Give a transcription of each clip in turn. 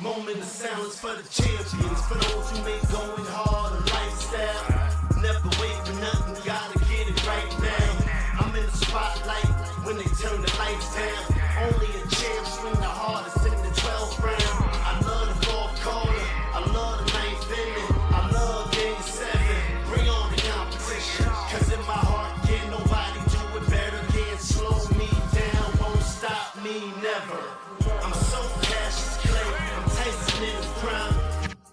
Moment of silence for the champions, for those who make going hard a lifestyle. Never wait for nothing, gotta get it right now. I'm in the spotlight when they turn the lights down. Only a champ swing the hardest in the 12th round. I love the fourth quarter, I love the ninth inning, I love game 7. Bring on the competition, cause in my heart, can't nobody do it better. Can't slow me down, won't stop me, never. I'm so Cassius Clay, I'm Tyson in the prime.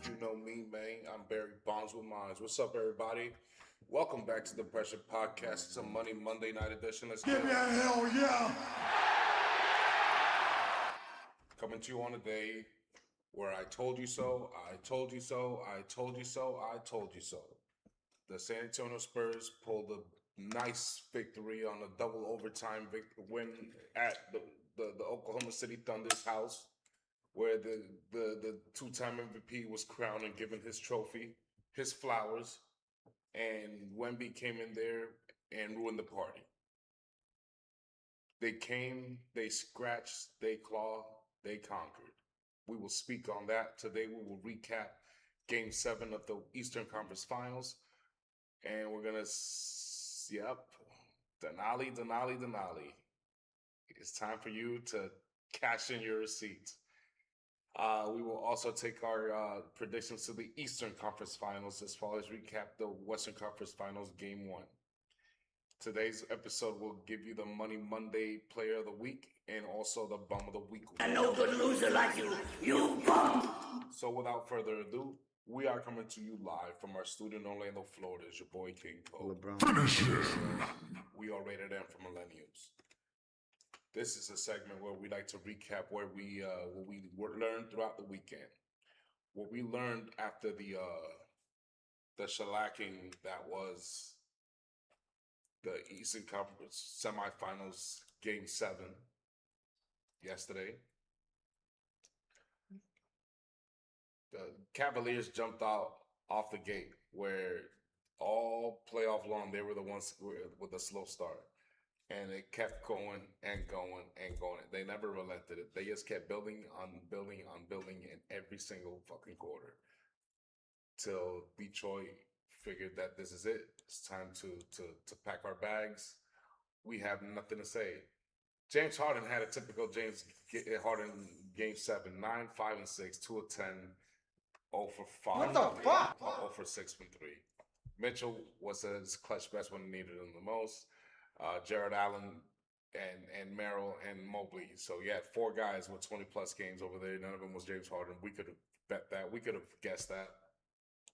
You know me, man. I'm Barry Bonds with Mines. What's up, everybody? Welcome back to the Pressure Podcast. It's a Monday night edition. Let's Give me a hell yeah! Coming to you on a day where I told you so, I told you so, I told you so, I told you so. The San Antonio Spurs pulled a nice victory on a double overtime win at the Oklahoma City Thunder's house, where the two-time MVP was crowned and given his trophy, his flowers, and Wemby came in there and ruined the party. They came, they scratched, they clawed, they conquered. We will speak on that. Today we will recap Game 7 of the Eastern Conference Finals. And we're going to, Denali. It's time for you to cash in your receipts. We will also take our predictions to the Eastern Conference Finals as far as recap the Western Conference Finals Game 1. Today's episode will give you the Money Monday Player of the Week and also the Bum of the Week. A no good loser like you bum. So without further ado, we are coming to you live from our studio in Orlando, Florida. It's your boy King Cole. Finish it! We are rated M for Millennials. This is a segment where we like to recap what we learned throughout the weekend. What we learned after the shellacking that was the Eastern Conference semifinals Game 7 yesterday. The Cavaliers jumped out off the gate where all playoff long they were the ones with a slow start. And it kept going and going and going. They never relented it. They just kept building in every single fucking quarter. Till Detroit figured that this is it. It's time to pack our bags. We have nothing to say. James Harden had a typical James Harden Game 7. 9, 5, and 6, 2 of 10, 0 for 5. What the fuck? 0 for 6 from 3. Mitchell was his clutch best when he needed him the most. Jared Allen and Merrill and Mobley. So you had 4 guys with 20-plus games over there. None of them was James Harden. We could have bet that. We could have guessed that.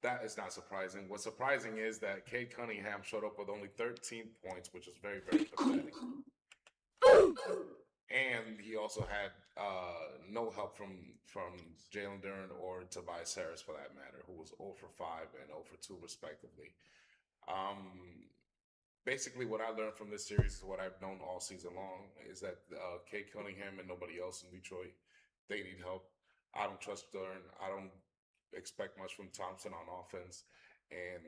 That is not surprising. What's surprising is that Cade Cunningham showed up with only 13 points, which is very, very pathetic. And he also had no help from Jalen Duren or Tobias Harris, for that matter, who was 0 for 5 and 0 for 2, respectively. Basically, what I learned from this series is what I've known all season long, is that Cade Cunningham and nobody else in Detroit, they need help. I don't trust Duren. I don't expect much from Thompson on offense. And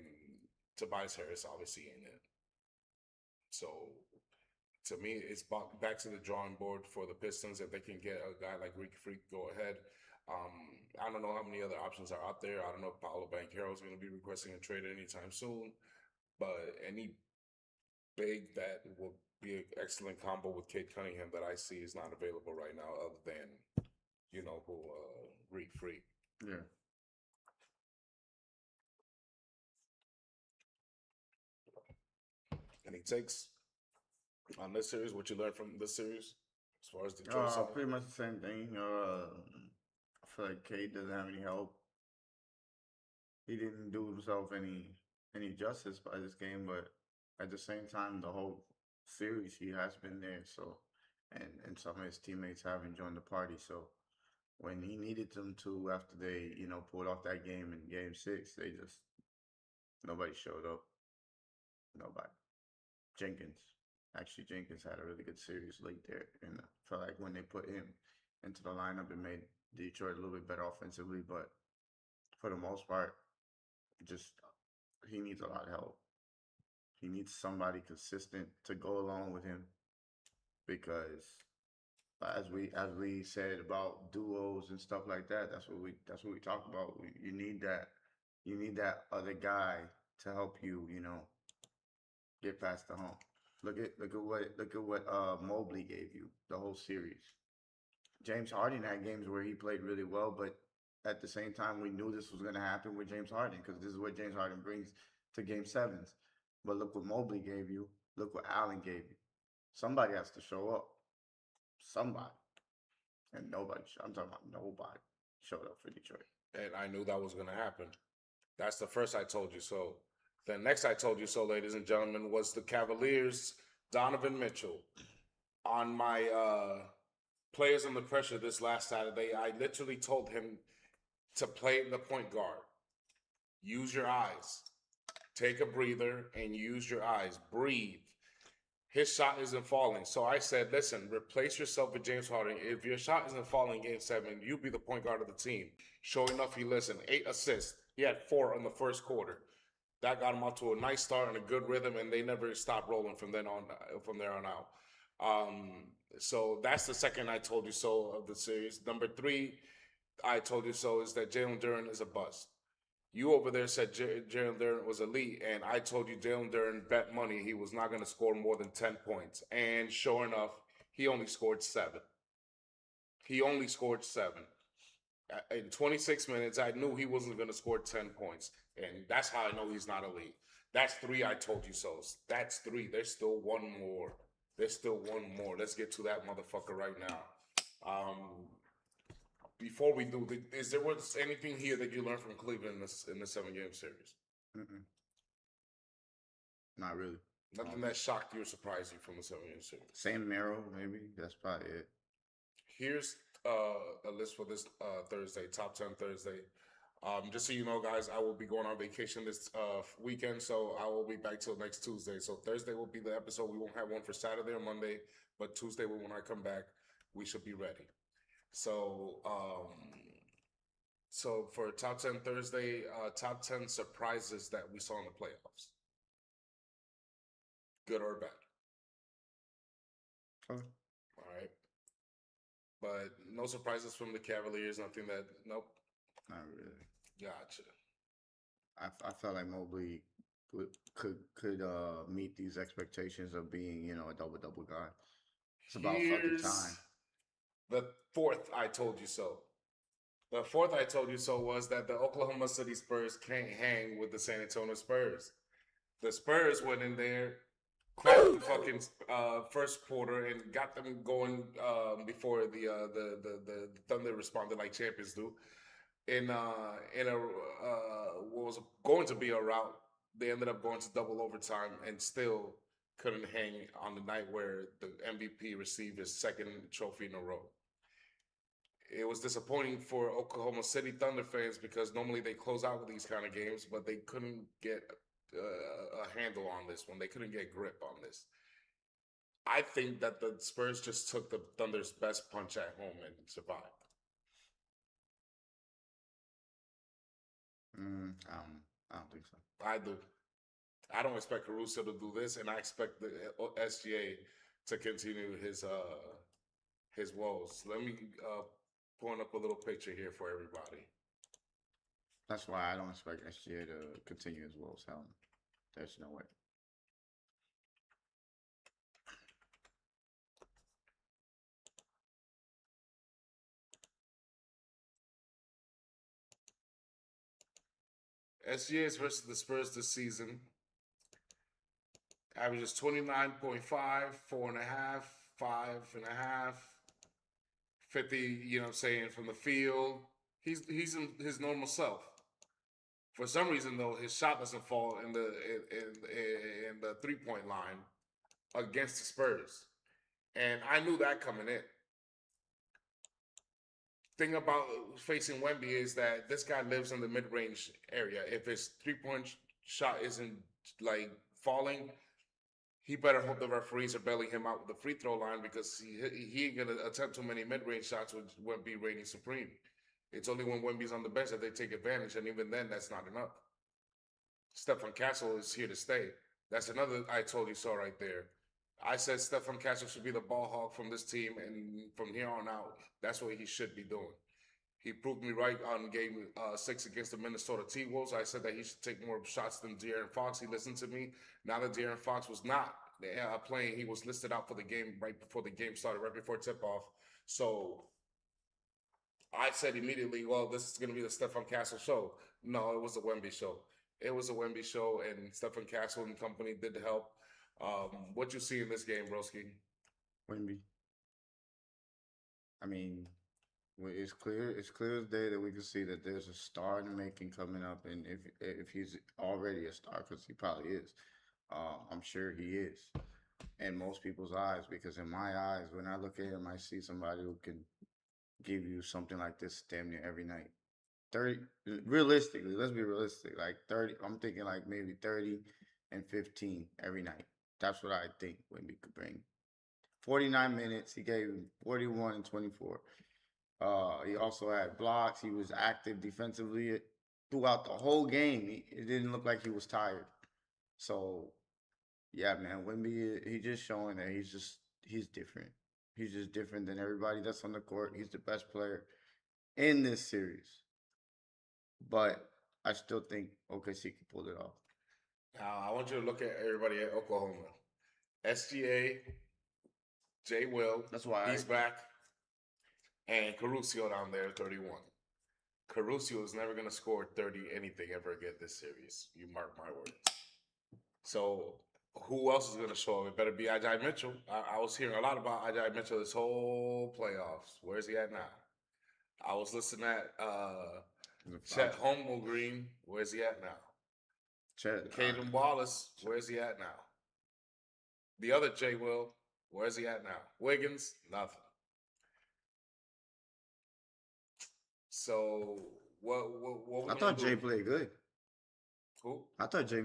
Tobias Harris obviously ain't it. So, to me, it's back to the drawing board for the Pistons. If they can get a guy like Greek Freak, go ahead. I don't know how many other options are out there. I don't know if Paolo Banchero is going to be requesting a trade anytime soon. But any big that will be an excellent combo with Cade Cunningham that I see is not available right now, other than, Greek Freak. Yeah. Any takes on this series? What you learned from this series as far as Detroit side? Pretty much the same thing. I feel like Cade doesn't have any help. He didn't do himself any justice by this game, but at the same time, the whole series he has been there. So, and some of his teammates haven't joined the party. So, when he needed them to, after they pulled off that game in Game 6, nobody showed up. Nobody. Jenkins had a really good series late there, and I felt like when they put him into the lineup, it made Detroit a little bit better offensively. But for the most part, he needs a lot of help. He needs somebody consistent to go along with him, because As we said about duos and stuff like that, that's what we talk about. You need that other guy to help you, get past the hump. Look at what Mobley gave you the whole series. James Harden had games where he played really well, but at the same time, we knew this was going to happen with James Harden because this is what James Harden brings to game sevens. But look what Mobley gave you. Look what Allen gave you. Somebody has to show up. Somebody. And nobody, I'm talking about nobody showed up for Detroit. And I knew that was going to happen. That's the first I told you so. The next I told you so, ladies and gentlemen, was the Cavaliers, Donovan Mitchell. On my Players Under Pressure this last Saturday, I literally told him to play the point guard. Use your eyes. Take a breather and use your eyes. Breathe. His shot isn't falling. So I said, listen, replace yourself with James Harden. If your shot isn't falling in game 7, you be the point guard of the team. Sure enough, he listened. 8 assists. He had 4 in the first quarter. That got him off to a nice start and a good rhythm, and they never stopped rolling from there on out. So that's the second I told you so of the series. Number 3, I told you so, is that Jalen Duren is a bust. You over there said Jalen Duren was elite, and I told you Jalen Duren bet money he was not going to score more than 10 points. And sure enough, he only scored 7. He only scored 7. In 26 minutes, I knew he wasn't going to score 10 points. And that's how I know he's not elite. That's 3 I told you so. That's 3. There's still one more. Let's get to that motherfucker right now. Before we do, is there was anything here that you learned from Cleveland in the 7-game series? Mm-mm. Not really. Nothing that shocked you or surprised you from the 7-game series? Same Mero, maybe. That's probably it. Here's a list for this Thursday, top 10 Thursday. Just so you know, guys, I will be going on vacation this weekend, so I will be back till next Tuesday. So Thursday will be the episode. We won't have one for Saturday or Monday, but Tuesday when I come back, we should be ready. So, for top 10 Thursday, top 10 surprises that we saw in the playoffs. Good or bad? Okay. All right. But no surprises from the Cavaliers, nothing that, nope. Not really. Gotcha. I felt like Mobley could meet these expectations of being, a double guy. It's about fucking time. The 4th I told you so. The 4th I told you so was that the Oklahoma City Spurs can't hang with the San Antonio Spurs. The Spurs went in there, cracked the fucking first quarter, and got them going before the Thunder responded like champions do. In a what was going to be a rout, they ended up going to double overtime and still couldn't hang on the night where the MVP received his 2nd trophy in a row. It was disappointing for Oklahoma City Thunder fans because normally they close out with these kind of games, but they couldn't get a handle on this one. They couldn't get grip on this. I think that the Spurs just took the Thunder's best punch at home and survived. I don't think so. I do. I don't expect Caruso to do this, and I expect the SGA to continue his woes. Let me point up a little picture here for everybody. That's why I don't expect SGA to continue his woes. Hell, there's no way. SGA's versus the Spurs this season averages 29.5, 4.5, 5.5, 50, from the field. He's in his normal self. For some reason, though, his shot doesn't fall in the 3-point line against the Spurs. And I knew that coming in. Thing about facing Wemby is that this guy lives in the mid-range area. If his 3-point shot isn't falling, he better hope the referees are bailing him out with the free throw line because he ain't gonna attempt too many mid-range shots with Wemby reigning supreme. It's only when Wemby's on the bench that they take advantage, and even then, that's not enough. Stephen Castle is here to stay. That's another I told you so right there. I said Stephen Castle should be the ball hog from this team, and from here on out, that's what he should be doing. He proved me right on game 6 against the Minnesota T-Wolves. I said that he should take more shots than De'Aaron Fox. He listened to me. Now that De'Aaron Fox was not playing, he was listed out for the game right before the game started, right before tip-off. So I said immediately, well, this is going to be the Stephen Castle show. No, it was a Wemby show. It was a Wemby show, and Stephen Castle and company did help. What you see in this game, Broski? Wemby. I mean, it's clear as day that we can see that there's a star in the making coming up, and if he's already a star, because he probably is, I'm sure he is in most people's eyes. Because in my eyes, when I look at him, I see somebody who can give you something like this damn near every night. 30, realistically, let's be realistic. Like 30, I'm thinking like maybe 30 and 15 every night. That's what I think Wemby could bring. 49 minutes, he gave 41 and 24. He also had blocks. He was active defensively throughout the whole game. It didn't look like he was tired. So, yeah, man, Wemby, he's just showing that he's different. He's just different than everybody that's on the court. He's the best player in this series. But I still think OKC can pull it off. Now, I want you to look at everybody at Oklahoma. SGA, Jay Will, That's why he's back, and Caruso down there, 31. Caruso is never going to score 30 anything ever again this series. You mark my words. So who else is going to show up? It better be Ajay Mitchell. I was hearing a lot about Ajay Mitchell this whole playoffs. Where's he at now? I was listening at Chet Holmgren. Where's he at now? Chet. Caden Wallace. Where's he at now? The other Jay Will. Where's he at now? Wiggins. Nothing. So what I thought Jay played good. Who? I thought Jay.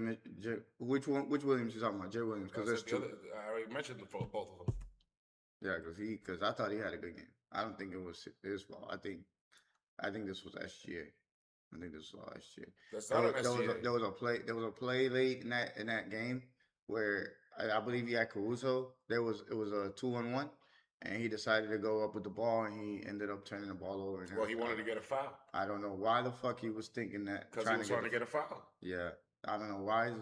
Which Williams you talking about? Jay Williams, because there's two. I already mentioned both of them. Yeah, because I thought he had a good game. I don't think it was his fault. I think this was SGA. I think this was all SGA. That's not SGA. There was a play late in that game where I believe he had Caruso. It was a 2-on-1, and he decided to go up with the ball, and he ended up turning the ball over. Well, he wanted to get a foul. I don't know why the fuck he was thinking that. Because he was trying to get a foul. Yeah, I don't know why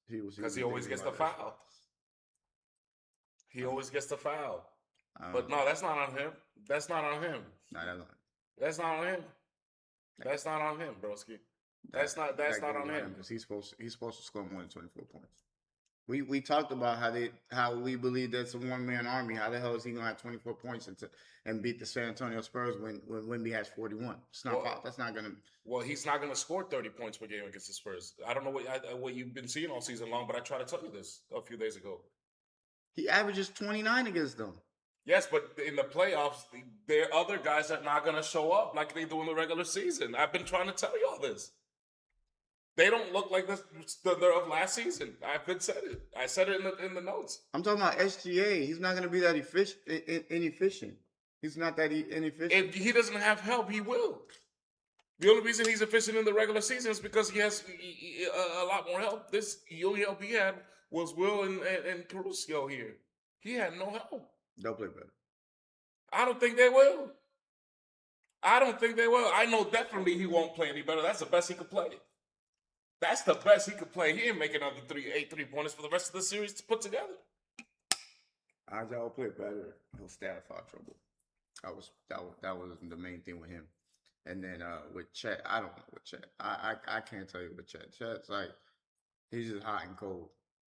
he was. Because he always gets the foul. He always gets the foul. But no, that's not on him. That's not on him. No, that's not on him. That's not on him, broski. That's not on him. Because he's supposed to score more than 24 points. We talked about how we believe that's a one-man army. How the hell is he gonna have 24 points and beat the San Antonio Spurs when Wemby has 41? It's not. That's not gonna. Well, he's not gonna score 30 points per game against the Spurs. I don't know what you've been seeing all season long, but I tried to tell you this a few days ago. He averages 29 against them. Yes, but in the playoffs, there are other guys that are not going to show up like they do in the regular season. I've been trying to tell you all this. They don't look like this they're of last season. I've been said it. I said it in the notes. I'm talking about SGA. He's not going to be that inefficient. He's not that inefficient. If he doesn't have help, he will. The only reason he's efficient in the regular season is because he has a lot more help. The only help he had was Will and Caruso here. He had no help. They'll play better. I don't think they will. I know definitely he won't play any better. That's the best he could play. That's the best he could play. He ain't make another 8 3-pointers for the rest of the series to put together. Ajay will play better. He'll stay out of foul trouble. That was the main thing with him. And then with Chet, I don't know with Chet. I can't tell you with Chet. Chet's like, he's just hot and cold.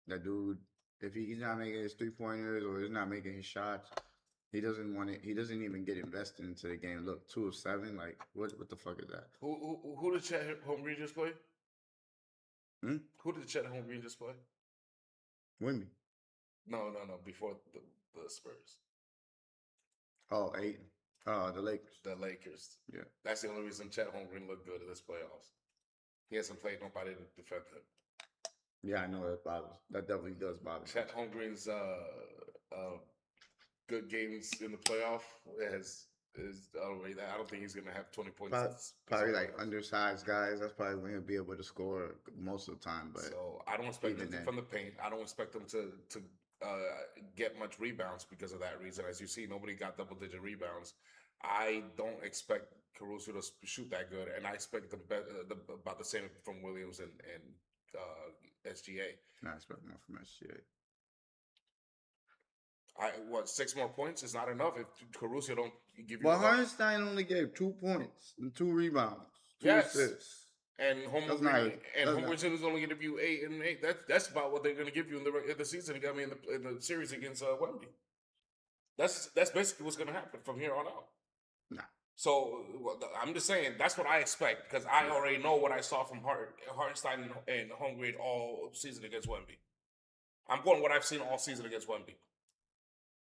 That dude, if he's not making his 3-pointers or he's not making his shots, he doesn't want it. He doesn't even get invested into the game. Look, 2 of 7. Like, what the fuck is that? Who did Chet Holmgren just play? Who did Chet Holmgren just play? Wemby. No. Before the Spurs. Oh, 8. The Lakers. The Lakers. Yeah. That's the only reason Chet Holmgren looked good in this playoffs. He hasn't played nobody to defend him. Yeah, I know that bothers. That definitely does bother. Chet Holmgren's good games in the playoff I don't think he's gonna have 20 points. Probably like undersized guys. That's probably when he'll be able to score most of the time. But so I don't expect him from the paint. I don't expect him to get much rebounds because of that reason. As you see, nobody got double-digit rebounds. I don't expect Caruso to shoot that good, and I expect about the same from Williams and SGA. I expect more from SGA. 6 more points is not enough if Caruso don't give you. But Hartenstein only gave 2 points and 2 rebounds, 2 Yes. assists. And Holmgren is only going to give you 8 and 8. That's about what they're going to give you in the season. I mean, in the series against Wemby. That's basically what's going to happen from here on out. Nah. So I'm just saying that's what I expect because I already know what I saw from Hartenstein and Holmgren all season against Wemby. I'm going what I've seen all season against Wemby.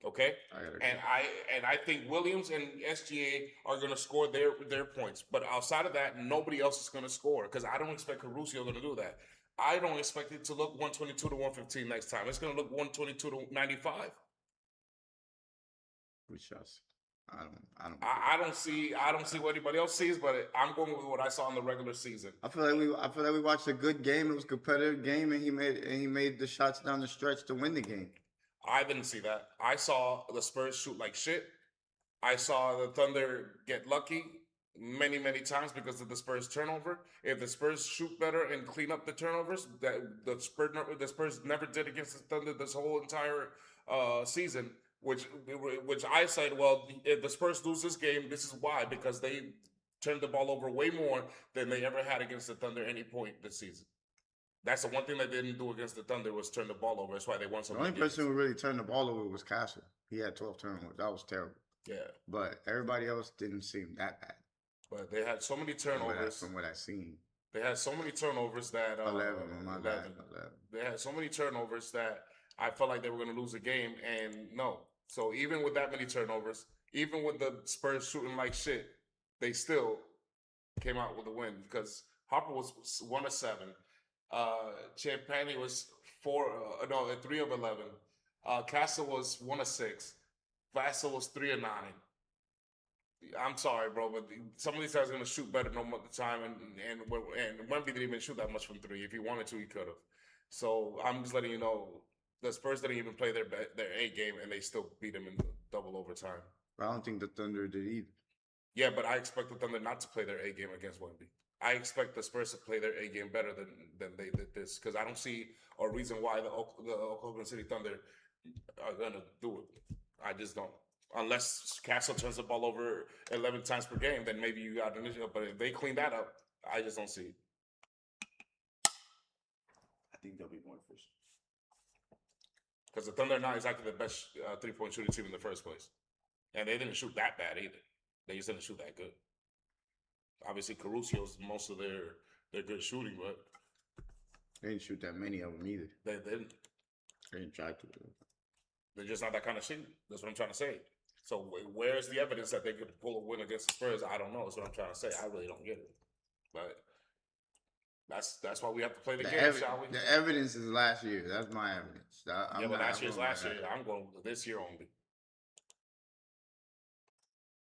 Okay, and I think Williams and SGA are going to score their points, but outside of that, nobody else is going to score because I don't expect Caruso going to do that. I don't expect it to look 122 to 115 next time. It's going to look 122 to 95. We shall see. I don't see what anybody else sees, but I'm going with what I saw in the regular season. I feel like we watched a good game. It was a competitive game, and he made the shots down the stretch to win the game. I didn't see that. I saw the Spurs shoot like shit. I saw the Thunder get lucky many, many times because of the Spurs turnover. If the Spurs shoot better and clean up the turnovers, that the Spurs never did against the Thunder this whole entire season, which I said, well, if the Spurs lose this game, this is why, because they turned the ball over way more than they ever had against the Thunder at any point this season. That's the one thing they didn't do against the Thunder was turn the ball over. That's why they won so many games. The only person who really turned the ball over was Castle. He had 12 turnovers. That was terrible. Yeah. But everybody else didn't seem that bad. But they had so many turnovers. From what I seen. They had so many turnovers that... 11. They had so many turnovers that I felt like they were going to lose a game, and no. So even with that many turnovers, even with the Spurs shooting like shit, they still came out with a win because Harper was 1 of 7. Champagny was 3 of 11. Castle was 1 of 6. Vassell was 3 of 9. I'm sorry, bro, but some of these guys are gonna shoot better no more the time, and Wemby didn't even shoot that much from 3. If he wanted to, he could have. So I'm just letting you know, the Spurs didn't even play their A game, and they still beat them in double overtime. I don't think the Thunder did either. Yeah, but I expect the Thunder not to play their A game against Wemby. I expect the Spurs to play their A game better than they did this because I don't see a reason why the Oklahoma City Thunder are gonna do it. I just don't. Unless Castle turns the ball over 11 times per game, then maybe you got an issue. But if they clean that up, I just don't see it. I think they'll be more efficient. Because the Thunder are not exactly the best 3-point shooting team in the first place. And they didn't shoot that bad either. They just didn't shoot that good. Obviously, Caruso's most of their good shooting, but they didn't shoot that many of them either. They didn't. They didn't try to. They're just not that kind of team. That's what I'm trying to say. So where's the evidence that they could pull a win against the Spurs? I don't know. That's what I'm trying to say. I really don't get it. But that's why we have to play the game, shall we? The evidence is last year. That's my evidence. But last year's last year. I'm going with this year only.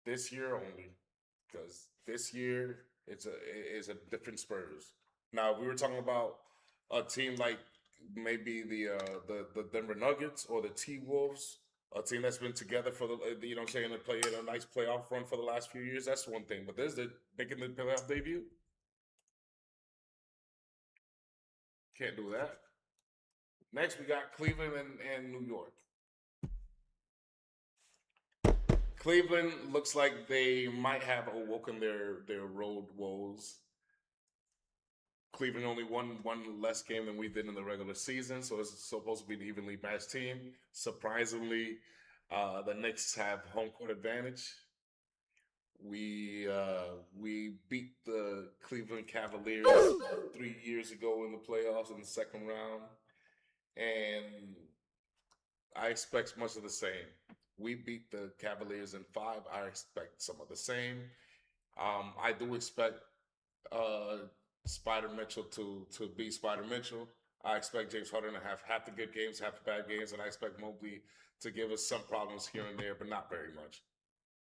This year only. Because this year it's a different Spurs. Now, if we were talking about a team like maybe the Denver Nuggets or the T-Wolves, a team that's been together for you know what I'm saying, to play in a nice playoff run for the last few years, that's one thing. But there's making the playoff debut. Can't do that. Next, we got Cleveland and New York. Cleveland looks like they might have awoken their road woes. Cleveland only won one less game than we did in the regular season, so it's supposed to be an evenly matched team. Surprisingly, the Knicks have home court advantage. We beat the Cleveland Cavaliers 3 years ago in the playoffs in the second round, and I expect much of the same. We beat the Cavaliers in 5. I expect some of the same. I do expect Spider Mitchell to be Spider Mitchell. I expect James Harden to have half the good games, half the bad games, and I expect Mobley to give us some problems here and there, but not very much.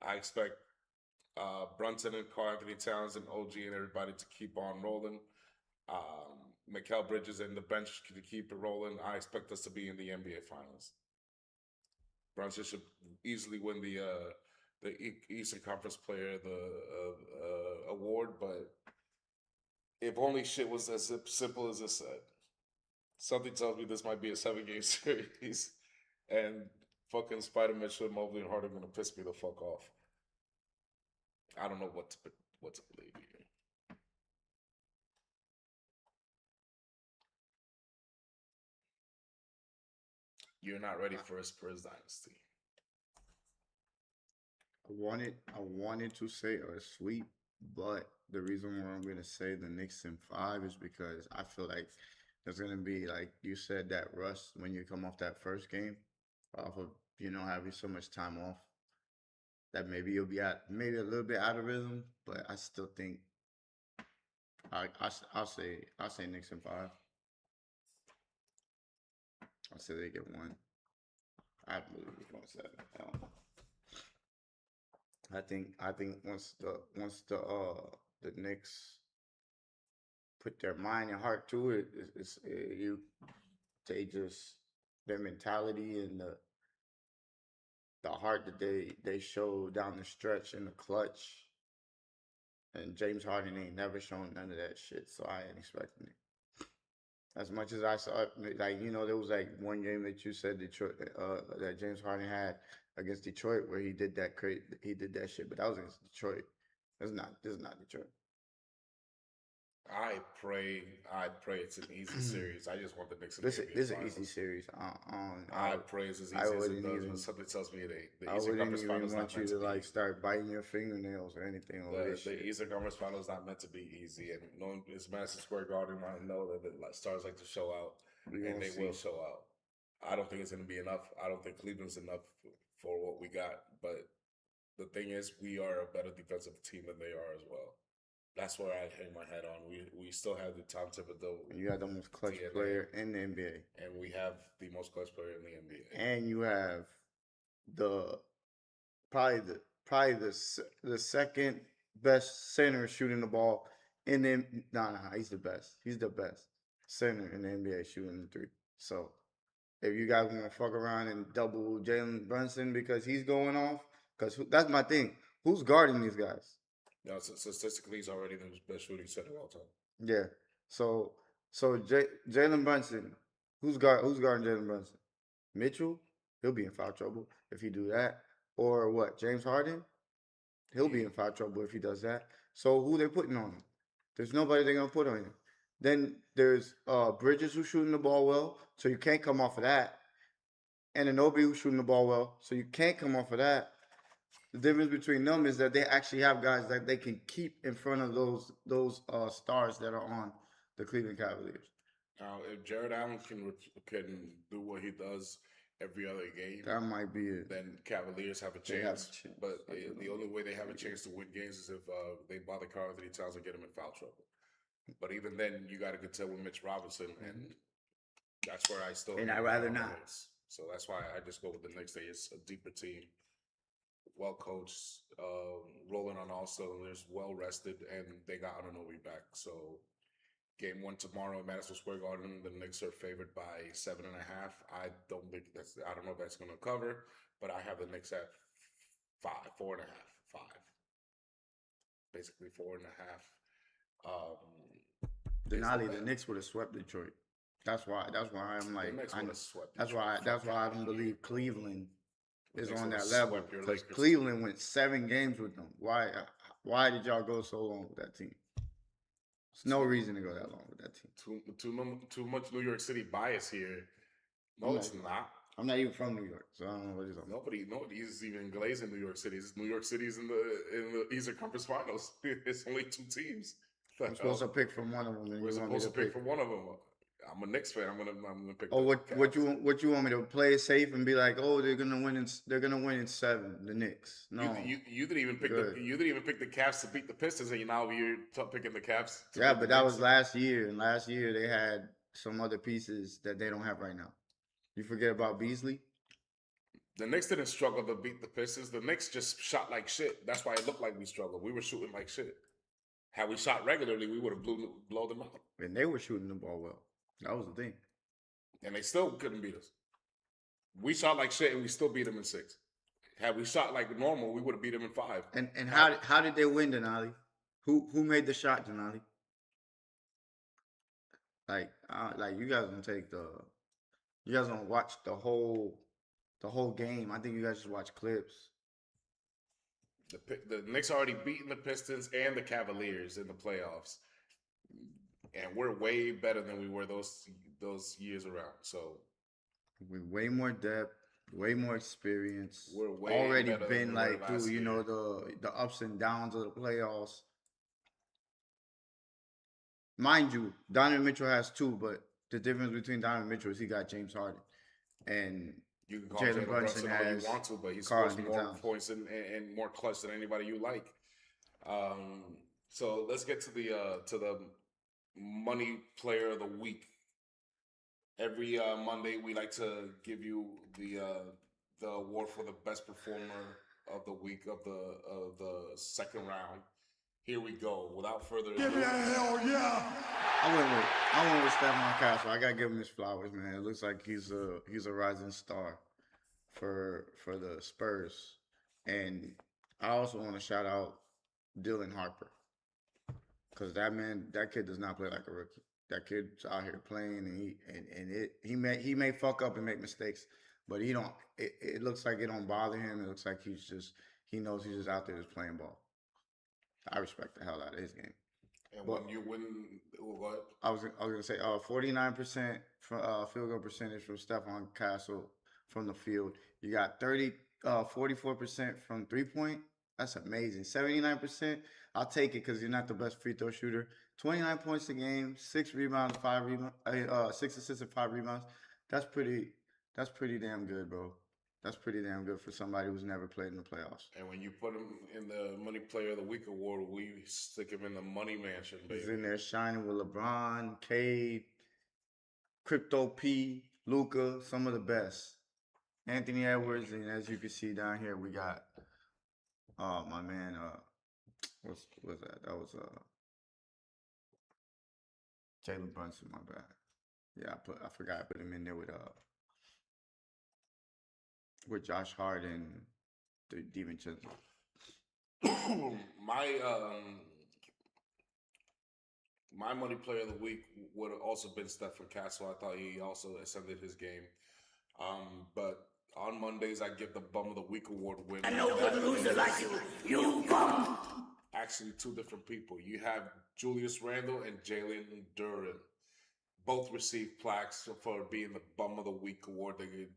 I expect Brunson and Karl Anthony Towns and OG and everybody to keep on rolling. Mikal Bridges and the bench to keep it rolling. I expect us to be in the NBA Finals. Brunson should easily win the Eastern Conference Player of the award, but if only shit was as simple as it said. Something tells me this might be a 7-game series, and fucking Spider Man, Mobley, and Harden are gonna piss me the fuck off. I don't know what to believe here. You're not ready for a Spurs dynasty. I wanted to say a sweep, but the reason why I'm gonna say the Knicks in 5 is because I feel like there's gonna be, like you said, that rust when you come off that first game, off of having so much time off, that maybe you'll be maybe a little bit out of rhythm, but I still think I'll say Knicks in 5. I'll say they get one. I believe it's 1-7. I don't know. I think once the Knicks put their mind and heart to it, they just their mentality and the heart that they show down the stretch in the clutch. And James Harden ain't never shown none of that shit, so I ain't expecting it. As much as I saw, like there was like one game that you said Detroit, that James Harden had against Detroit where he did that shit, but that was against Detroit. This is not Detroit. I pray it's an easy series. I just want the Knicks to This is an easy series. I pray it's as easy as it does, but something tells me the Eastern Conference Finals even want you to like start biting your fingernails or anything over this shit. The Eastern Conference Finals not meant to be easy, and knowing it's Madison Square Garden, I know that the stars like to show out, and they will show out. I don't think it's going to be enough. I don't think Cleveland's enough for what we got, but the thing is, we are a better defensive team than they are as well. That's where I hang my head on. We still have the Tom Thibodeau. You have the most clutch DNA, player in the NBA, and we have the most clutch player in the NBA. And you have probably the second best center shooting the ball in the he's the best. He's the best center in the NBA shooting the three. So if you guys want to fuck around and double Jalen Brunson because he's going off, because that's my thing. Who's guarding these guys? No, statistically, he's already the best shooting center of all time. Yeah. So Jalen Brunson, who's guarding Jalen Brunson? Mitchell, he'll be in foul trouble if he do that. Or what? James Harden, he'll be in foul trouble if he does that. So who they putting on him? There's nobody they're gonna put on him. Then there's Bridges who's shooting the ball well, so you can't come off of that. And Anobi who's shooting the ball well, so you can't come off of that. The difference between them is that they actually have guys that they can keep in front of those stars that are on the Cleveland Cavaliers. Now, if Jared Allen can do what he does every other game, that might be it. Then Cavaliers have a chance. But the only way they have a chance to win games is if they bother Karl Anthony Towns and get him in foul trouble. But even then, you got to contend with Mitch Robinson, and that's where I still. And I'd rather not. So that's why I just go with the Knicks. It's a deeper team, well coached, rolling on all cylinders, well rested, and they got Anunoby back. So game 1 tomorrow at Madison Square Garden, the Knicks are favored by 7.5. I don't know if that's going to cover, but I have the Knicks at 4.5. Basically 4.5. Denali, the Knicks would have swept Detroit. That's why I'm like, that's why I don't believe Cleveland is on that level, because Cleveland went 7 games with them. Why did y'all go so long with that team? There's no reason to go that long with that team. Too much New York City bias here. No, it's not. I'm not even from New York, so I don't know what you're talking about. Nobody's even glazed in New York City. New York City's in the Eastern Conference Finals. It's only 2 teams. I'm supposed to pick from one of them. We're supposed to pick from one of them. I'm a Knicks fan. I'm gonna pick. Oh, what you want me to play it safe and be like? Oh, they're gonna win in 7. The Knicks. No, you didn't even pick the Cavs to beat the Pistons, and now you're picking the Cavs. Yeah, but that was last year, and last year they had some other pieces that they don't have right now. You forget about Beasley. The Knicks didn't struggle to beat the Pistons. The Knicks just shot like shit. That's why it looked like we struggled. We were shooting like shit. Had we shot regularly, we would have blown them out. And they were shooting the ball well. That was the thing. And they still couldn't beat us. We shot like shit and we still beat them in 6. Had we shot like normal, we would have beat them in 5. And how did they win, Denali? Who made the shot, Denali? Like you guys don't take the you guys don't watch the whole game. I think you guys just watch clips. The Knicks already beaten the Pistons and the Cavaliers in the playoffs, and we're way better than we were those years around. So With way more depth, way more experience. we're way Already better than been we were like last through, you year. know, the ups and downs of the playoffs. Mind you, Donovan Mitchell has 2, but the difference between Donovan Mitchell is he got James Harden, and You can call Jalen Jalen Brunson Brunson all you has want to, but he Karl scores Anthony more Towns. points and more clutch than anybody you like. So let's get to the money player of the week. Every Monday, we like to give you the award for the best performer of the week of the second round. Here we go. Without further ado, Give me a hell yeah! I went with Stephon Castle. I gotta give him his flowers, man. It looks like he's a rising star for the Spurs, and I also want to shout out Dylan Harper, because that kid does not play like a rookie. That kid's out here playing, and he may fuck up and make mistakes, but he don't. It looks like it don't bother him. It looks like he knows he's just out there just playing ball. I respect the hell out of his game. and But when you win, what? I was gonna say 49% from field goal percentage from Stephon Castle from the field. You got 44% from 3-point. That's amazing. 79%. I'll take it because you're not the best free throw shooter. 29 points a game, 6 rebounds, 6 assists and 5 rebounds. That's pretty damn good, bro. That's pretty damn good for somebody who's never played in the playoffs. And when you put him in the Money Player of the Week award, we stick him in the Money Mansion, baby. He's in there shining with LeBron, Cade, Crypto P, Luca, some of the best. Anthony Edwards, and as you can see down here, we got my man, what's that? That was Jalen Brunson, my bad. Yeah, I forgot I put him in there with Josh Hart and DiVincenzo. My Money Player of the Week would have also been Stephon Castle. I thought he also ascended his game. But on Mondays, I give the Bum of the Week award winner. I know good loser like you bum! Actually, 2 different people. You have Julius Randle and Jalen Duren. Both received plaques for being the Bum of the Week award. They could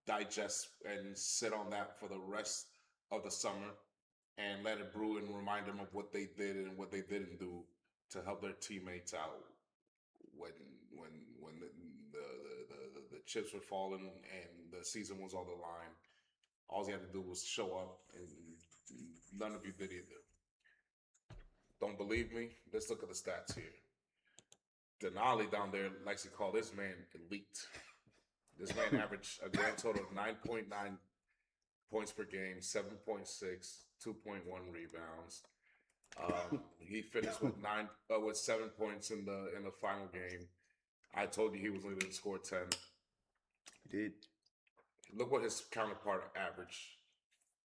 digest and sit on that for the rest of the summer and let it brew and remind them of what they did and what they didn't do to help their teammates out when the chips were falling and the season was on the line. All you had to do was show up, and none of you did either. Don't believe me? Let's look at the stats here. Denali down there likes to call this man elite. This man averaged a grand total of 9.9 points per game, 7.6, 2.1 rebounds. He finished with 7 points in the final game. I told you he was only going to score 10. He did. Look what his counterpart averaged: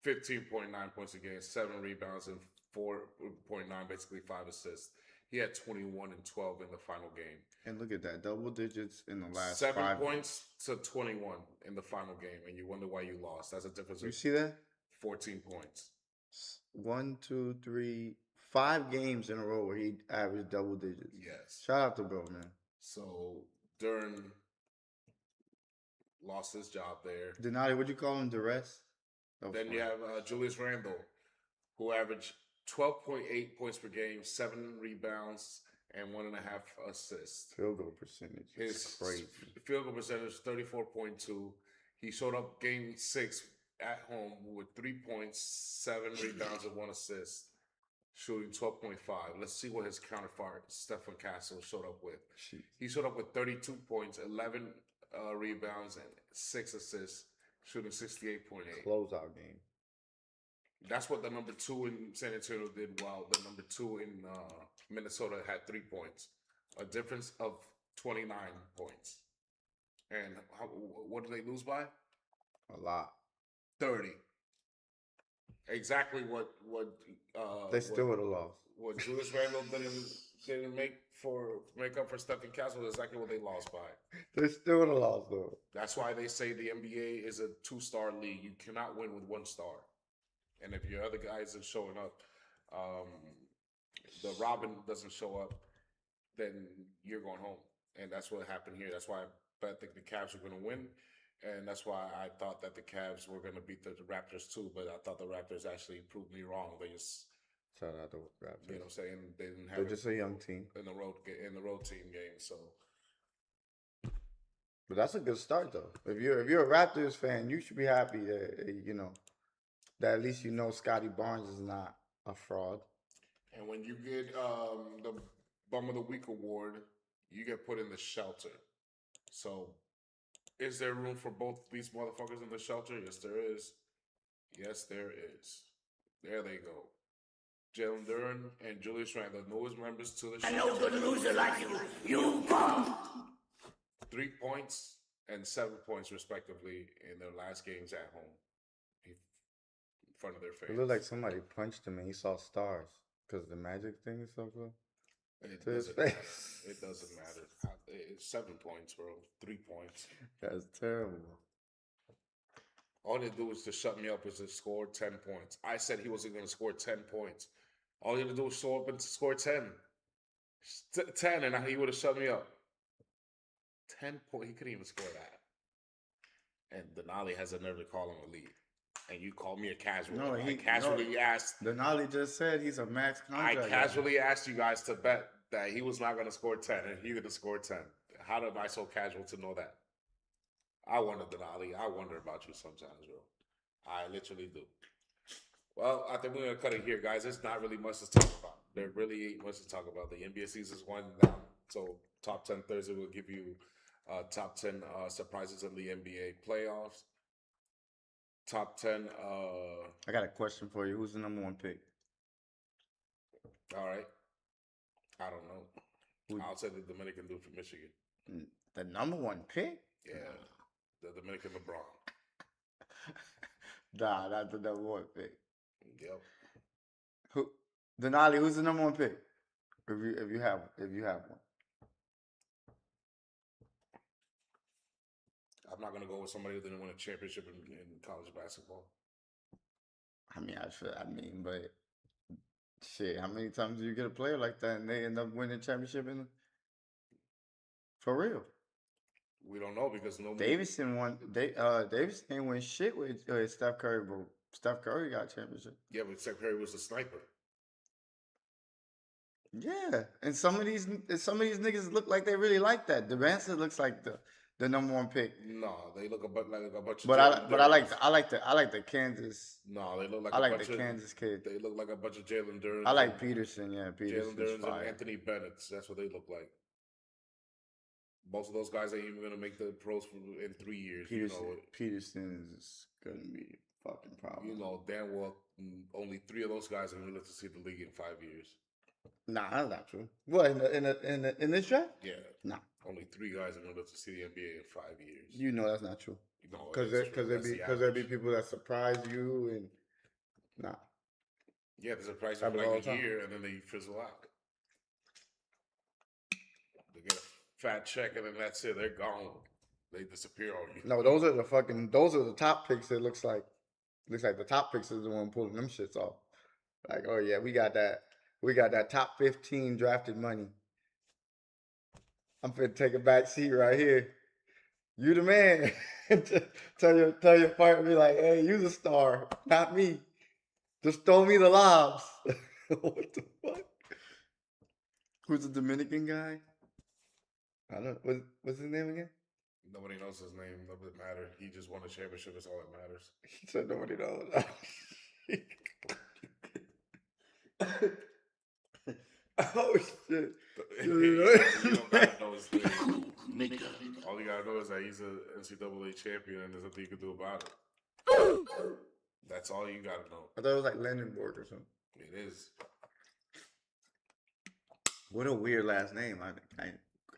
15.9 points a game, 7 rebounds, and 4.9, basically 5 assists. He had 21 and 12 in the final game. And look at that, double digits in the last 7 5 points to 21 in the final game, and you wonder why you lost. That's a difference You of see that? 14 points. 1, 2, 3, 5 games in a row where he averaged double digits. Yes. Shout out to bro, man. So Dern lost his job there. Denali, would you call him duress? Then you have Julius Randle, who averaged 12.8 points per game, 7 rebounds, and 1.5 assists. Field goal percentage is His crazy. field goal percentage 34.2. He showed up game 6 at home with 3 points, 7 rebounds, and 1 assist, shooting 12.5. Let's see what his counterpart, Stephon Castle, showed up with. Jeez. He showed up with 32 points, 11 rebounds, and 6 assists, shooting 68.8. Closeout game. That's what the number 2 in San Antonio did, while the number 2 in Minnesota had 3 points. A difference of 29 points. And what did they lose by? A lot. 30. Exactly what They still would have lost. what Julius Randle didn't make up for Stephen Castle is exactly what they lost by. They still would have lost though. That's why they say the NBA is a 2-star league. You cannot win with 1 star. And if your other guys are showing up, the Robin doesn't show up, then you're going home. And that's what happened here. That's why I think the Cavs are going to win. And that's why I thought that the Cavs were going to beat the Raptors too. But I thought the Raptors actually proved me wrong. They just, Shout out to Raptors. you know what I'm saying? They didn't have They're just a young team. in the road team game. So, But that's a good start though. If you're a Raptors fan, you should be happy that that at least Scotty Barnes is not a fraud. and when you get the Bum of the Week award, you get put in the shelter. So, is there room for both these motherfuckers in the shelter? Yes, there is. Yes, there is. There they go. Jalen Duren and Julius Randle, newest members to the shelter. I know good loser like you. You bum. 3 points and 7 points, respectively, in their last games at home in front of their fans. It looked like somebody punched him and he saw stars because the magic thing is so good. It To his doesn't matter. face. It doesn't matter. It's 7 points, bro. 3 points. That's terrible. All they do is to shut me up is to score 10 points. I said he wasn't going to score 10 points. All you had to do was show up and score 10. 10, and he would have shut me up. 10 points. He couldn't even score that. And Denali has a nerve to call him a lead. And you call me a casual. No, I casually asked. Denali just said he's a max I contract. casually asked you guys to bet that he was not going to score 10, and he didn't score 10. How am I so casual to know that? I wonder, Denali. I wonder about you sometimes, bro. I literally do. Well, I think we're going to cut it here, guys. There's not really much to talk about. There really ain't much to talk about. The NBA season's winding down. So, Top 10 Thursday will give you top 10 surprises in the NBA playoffs. Top 10. I got a question for you. Who's the number 1 pick? All right. I don't know. I'll say the Dominican dude from Michigan. The number 1 pick? Yeah. The Dominican LeBron. Nah, that's the number 1 pick. Yep. Denali, who's the number 1 pick? If you have one. I'm not gonna go with somebody who didn't win a championship in college basketball. But shit, how many times do you get a player like that and they end up winning a championship for real? We don't know because Davidson won. Davidson didn't win shit with Steph Curry, but Steph Curry got a championship. Yeah, but Steph Curry was a sniper. Yeah, and some of these niggas look like they really like that. Devanza looks like the number 1 pick. No, they look like a bunch of. But I like the Kansas. No, they look like the Kansas kid. They look like a bunch of Jalen Duren. I like Peterson. Yeah, Jalen Peterson's Duren and Anthony Bennett. That's what they look like. Most of those guys ain't even gonna make the pros in 3 years. Peterson is gonna be a fucking problem. You know damn well only 3 of those guys are gonna live to see the league in 5 years. Nah, that's not true. What in this draft? Yeah. Nah. Only 3 guys are gonna live to see the NBA in 5 years. You know that's not true. No, Because there be people that surprise you and nah. Yeah, they surprise you for like a year and then they fizzle out. They get a fat check and then that's it. They're gone. They disappear on you. No, those are the top picks. It looks like the top picks is the one pulling them shits off. Like, oh yeah, we got that top 15 drafted money. I'm finna take a back seat right here. You the man. tell your partner, be like, hey, you the star, not me. Just throw me the lobs. What the fuck? Who's the Dominican guy? I don't know. What's his name again? Nobody knows his name. Doesn't matter. He just won a championship. That's all that matters. He said nobody knows. Oh shit! You don't gotta know his name. All you gotta know is that he's an NCAA champion and there's nothing you can do about it. That's all you gotta know. I thought it was like Lendenborg or something. It is. What a weird last name. How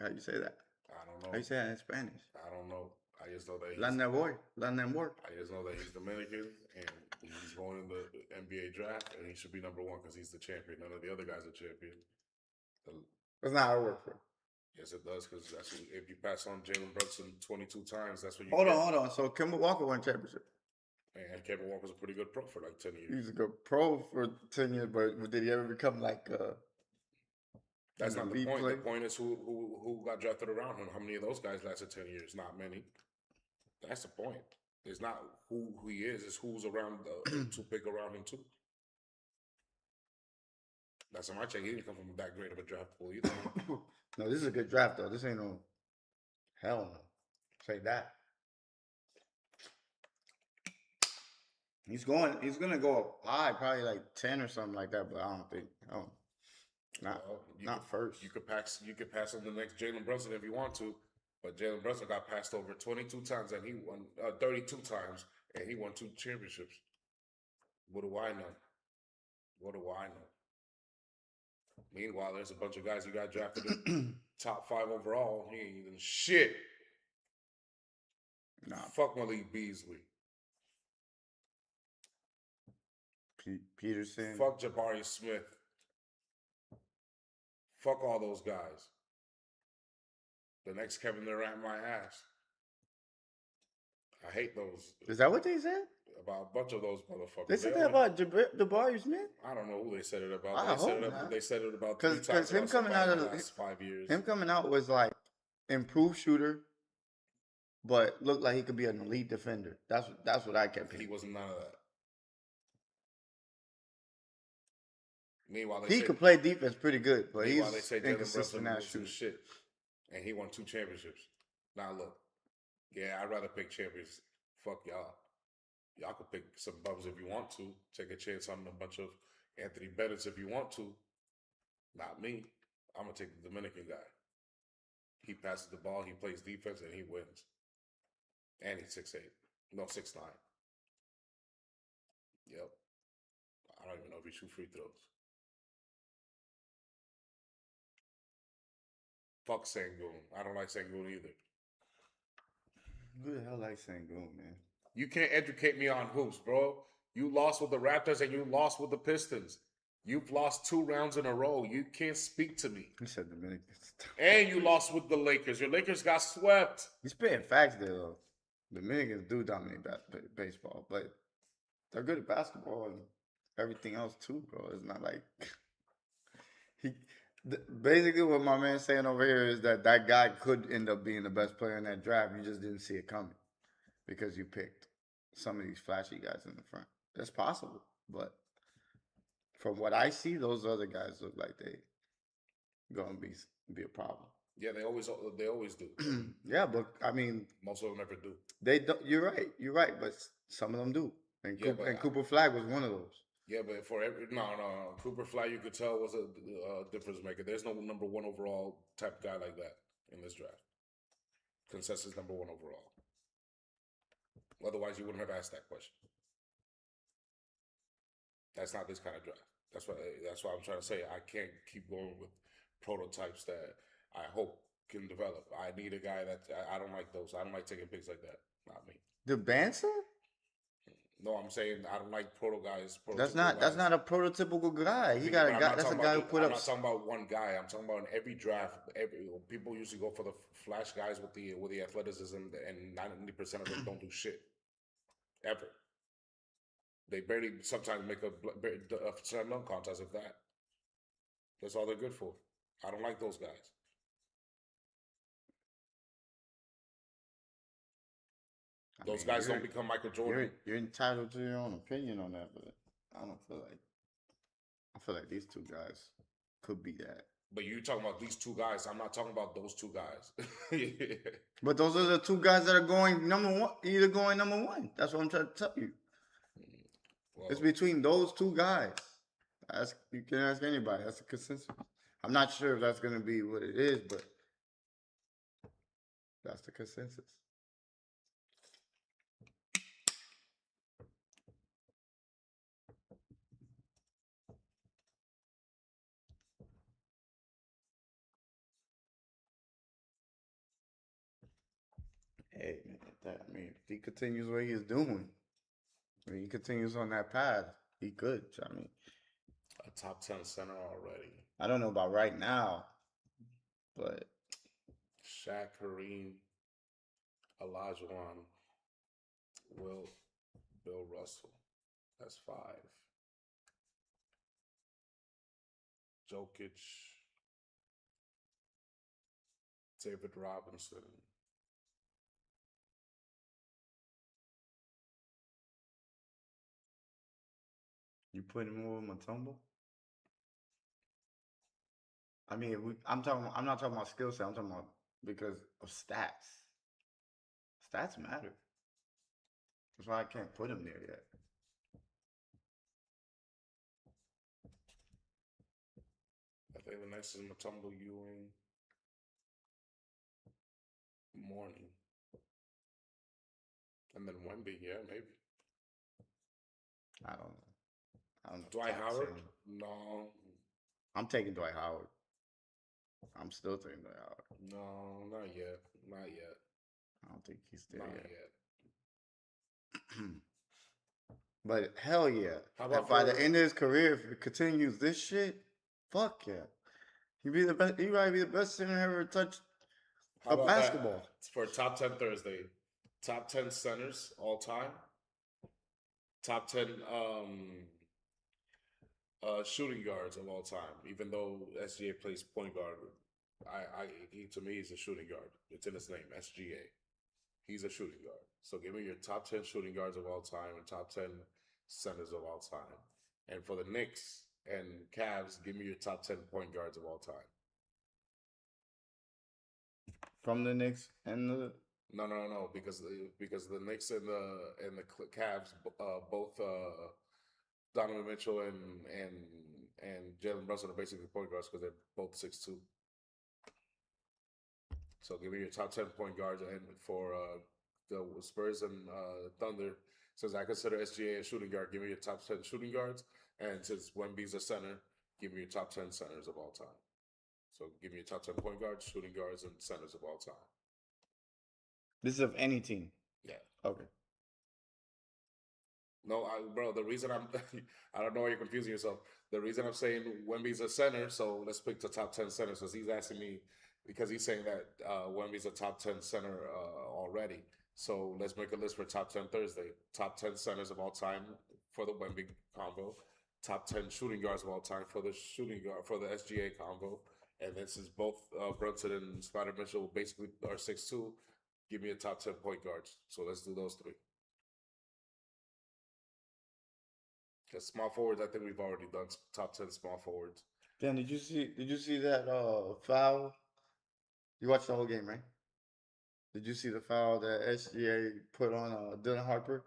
you say that? I don't know. How you say that in Spanish? I don't know. I just know that Let them work. I just know that he's Dominican and he's going in the NBA draft and he should be number one because he's the champion. None of the other guys are champion. That's not how it works, bro. Yes, it does because that's what, if you pass on Jalen Brunson 22 times, that's what you Hold get. on. So Kemba Walker won championship. And Kevin Walker's a pretty good pro for like 10 years. He was a good pro for 10 years, but did he ever become like That's not the elite point. player? The point is who got drafted around him. How many of those guys lasted 10 years? Not many. That's the point. It's not who he is, it's who's around to pick around him too. That's on my check. He didn't come from that great of a draft pool either. No, this is a good draft though. This ain't no hell no. Say that. He's gonna go up high, probably like 10 or something like that, but I don't think not first. You could pass on the next Jalen Brunson if you want to, but Jalen Brunson got passed over 22 times and he won 32 times and he won 2 championships. What do I know? What do I know? Meanwhile, there's a bunch of guys who got drafted in top 5 overall. He ain't even shit. Nah. Fuck Malik Beasley. Peterson. Fuck Jabari Smith. Fuck all those guys. The next Kevin Durant, my ass. I hate those. Is that what they said? About a bunch of those motherfuckers. They said that about Jabari Smith? I don't know who they said it about. I hope not. They said it about 3 times Because him coming out of the last 5 years. Him coming out was like improved shooter, but looked like he could be an elite defender. That's what I kept He hearing. wasn't none of that. Meanwhile, He could play defense pretty good, but he's they say Jalen inconsistent Brunson as was some shooter. shit, and he won 2 championships. Now look, yeah, I'd rather pick champions. Fuck y'all. Y'all could pick some bums if you want to. Take a chance on a bunch of Anthony Bennett's if you want to. Not me. I'm gonna take the Dominican guy. He passes the ball, he plays defense, and he wins. And he's 6'8". No, 6'9". Yep. I don't even know if he shoot free throws. Fuck Sangoon. I don't like Sangoon either. Who the hell likes Sangoon, man? You can't educate me on hoops, bro. You lost with the Raptors and you lost with the Pistons. You've lost 2 rounds in a row. You can't speak to me. He said Dominican. And you lost with the Lakers. Your Lakers got swept. He's spitting facts there, though. Dominicans do dominate baseball, but they're good at basketball and everything else too, bro. It's not like basically what my man's saying over here is that guy could end up being the best player in that draft. You just didn't see it coming because you picked some of these flashy guys in the front. That's possible, but from what I see, those other guys look like they gonna be a problem. Yeah, they always do. Yeah, but I mean, most of them never do. They don't. You're right, but some of them do. And Cooper Flag was one of those. Yeah, but for every no, Cooper Flag, you could tell was a difference maker. There's no number 1 overall type guy like that in this draft. Consensus number 1 overall. Otherwise, you wouldn't have asked that question. That's not this kind of draft. That's why I'm trying to say I can't keep going with prototypes that I hope can develop. I need a guy that I don't like those. I don't like taking picks like that. Not me. The Banser? No, I'm saying I don't like proto guys. That's not a prototypical guy. He got a guy. That's a guy who put up. I'm not talking about one guy. I'm talking about in every draft. People usually go for the flash guys with the athleticism, and 90% of them don't do shit ever. They barely sometimes make a slam dunk contest if that. That's all they're good for. I don't like those guys. Those guys don't become Michael Jordan. You're entitled to your own opinion on that, but I feel like these 2 guys could be that. But you talking about these 2 guys. I'm not talking about those 2 guys. But those are the 2 guys that are going number 1, either going number 1. That's what I'm trying to tell you. Well, it's between those 2 guys. You can ask anybody. That's a consensus. I'm not sure if that's going to be what it is, but that's the consensus. Hey, man. that. I mean, if he continues what he's doing, I mean, he continues on that path, he could. I mean, A top 10 center already. I don't know about right now, but Shaq, Kareem, Olajuwon, Will, Bill Russell. That's 5. Jokic, David Robinson. you put him over Matumbo. I mean, I'm talking. I'm not talking about skill set. I'm talking about because of stats. Stats matter. That's why I can't put him there yet. I think the next is Matumbo, Ewing, Morning. And then Wemby, yeah, maybe. I don't know. I don't know. Dwight Top Howard? 10. No. I'm taking Dwight Howard. I'm still taking Dwight Howard. No, not yet. Not yet. I don't think he's there Not yet. yet. But hell yeah. How about If by the for- end of his career, if he continues this shit, fuck yeah. He'd be the best. He might be the best center ever touched How a about basketball. that for top 10 Thursday? Top 10 centers all time. Top 10 shooting guards of all time. Even though SGA plays point guard, he to me he's a shooting guard. It's in his name, SGA. He's a shooting guard. So give me your top 10 shooting guards of all time and top 10 centers of all time. And for the Knicks and Cavs, give me your top 10 point guards of all time. From the Knicks and the No, because the Knicks and the Cavs, both Donovan Mitchell and Jalen Brunson are basically point guards because they're both 6'2". So give me your top 10 point guards, and for the Spurs and Thunder, since I consider SGA a shooting guard, give me your top 10 shooting guards, and since Wemby's a center, give me your top 10 centers of all time. So give me your top 10 point guards, shooting guards, and centers of all time. this is of any team. Yeah. Okay. No, bro, the reason I don't know why you're confusing yourself. The reason I'm saying Wemby's a center, so let's pick the top 10 centers, because he's asking me, because he's saying that Wemby's a top 10 center already. So let's make a list for top 10 Thursday. Top 10 centers of all time for the Wemby combo. Top 10 shooting guards of all time for the SGA combo. And then since both Brunson and Spider Mitchell basically are 6'2", give me a top 10 point guards. So let's do those 3. Because small forwards, I think we've already done top 10 small forwards. Dan, did you see that foul? You watched the whole game, right? Did you see the foul that SGA put on Dylan Harper?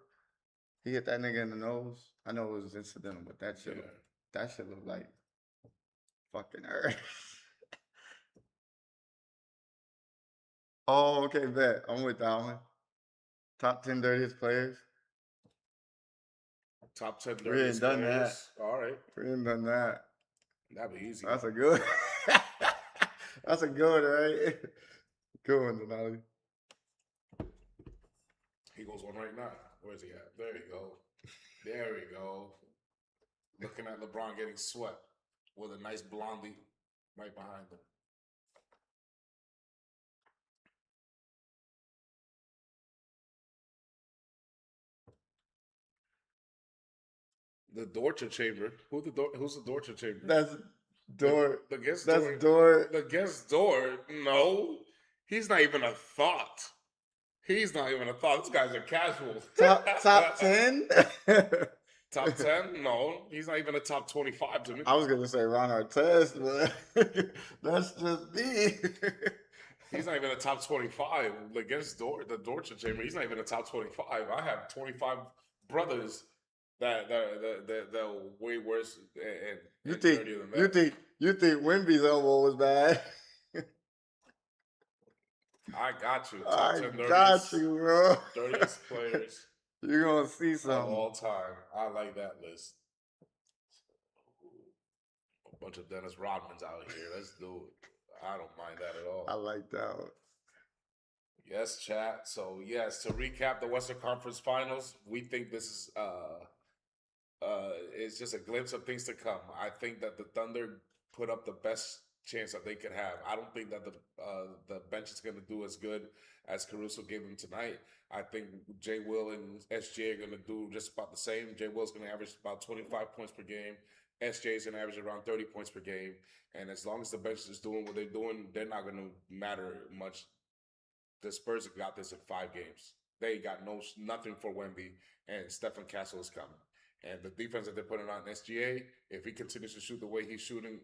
He hit that nigga in the nose. I know it was incidental, but that shit looked like fucking earth. Oh, okay, bet. I'm with that one. Top 10 dirtiest players. Top 10 We ain't dirtiest done players. All right. We ain't done that. That'd be easy. That's a good. That's a good, right? Good one, Denali. He goes on right now. Where's he at? There you go. There we go. Looking at LeBron getting swept with a nice blondie right behind him. The Dorcher Chamber. Who's the Dorcher Chamber? That's Dort. The guest That's door. Dort. The guest door. No, he's not even a thought. He's not even a thought. This guy's a casual. Top 10? Top 10? No, he's not even a top 25 to me. I was gonna say Ron Artest, but that's just me. He's not even a top 25 against the Dorcher Chamber. He's not even a top 25. I have 25 brothers that are way worse and dirtier than that. You think Wemby's elbow was bad? I got you. I got you, bro. Dirtiest players You're gonna see of something. all time. I like that list. A bunch of Dennis Rodmans out here. Let's do it. I don't mind that at all. I like that one. Yes, chat. So yes, to recap the Western Conference Finals, we think this is it's just a glimpse of things to come. I think that the Thunder put up the best chance that they could have. I don't think that the bench is going to do as good as Caruso gave them tonight. I think Jay Will and SJ are going to do just about the same. Jay Will's going to average about 25 points per game. SJ is going to average around 30 points per game. And as long as the bench is doing what they're doing, they're not going to matter much. The Spurs got this in 5 games. They got nothing for Wemby, and Stephen Castle is coming. And the defense that they're putting on SGA, if he continues to shoot the way he's shooting,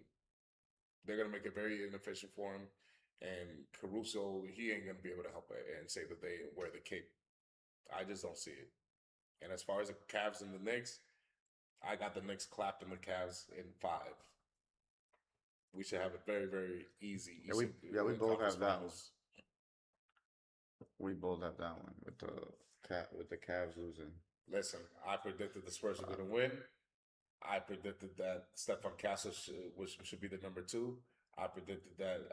they're going to make it very inefficient for him. And Caruso, he ain't going to be able to help it and save the day and wear the cape. I just don't see it. And as far as the Cavs and the Knicks, I got the Knicks clapped in the Cavs in 5. We should have it very, very easy. We both have that one. We both have that one with the Cavs losing. Listen, I predicted the Spurs were going to win. I predicted that Stefan Castle should be the number 2. I predicted that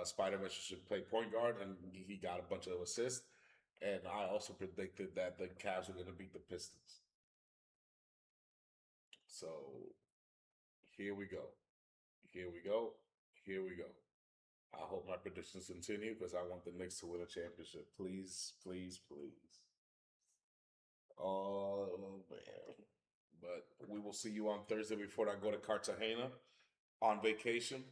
Spider-Man should play point guard, and he got a bunch of assists. And I also predicted that the Cavs were going to beat the Pistons. So here we go. Here we go. Here we go. I hope my predictions continue because I want the Knicks to win a championship. Please, please, please. Oh, man. But we will see you on Thursday before I go to Cartagena on vacation.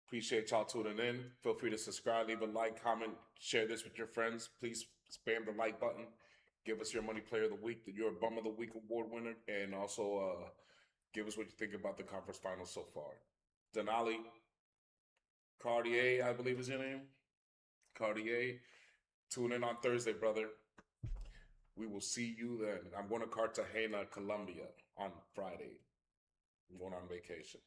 Appreciate y'all tuning in. Feel free to subscribe, leave a like, comment, share this with your friends. Please spam the like button. Give us your Money Player of the Week, your Bum of the Week award winner, and also give us what you think about the conference finals so far. Denali Cartier, I believe is your name. Cartier. Tune in on Thursday, brother. We will see you then. I'm going to Cartagena, Colombia on Friday. I'm going on vacation.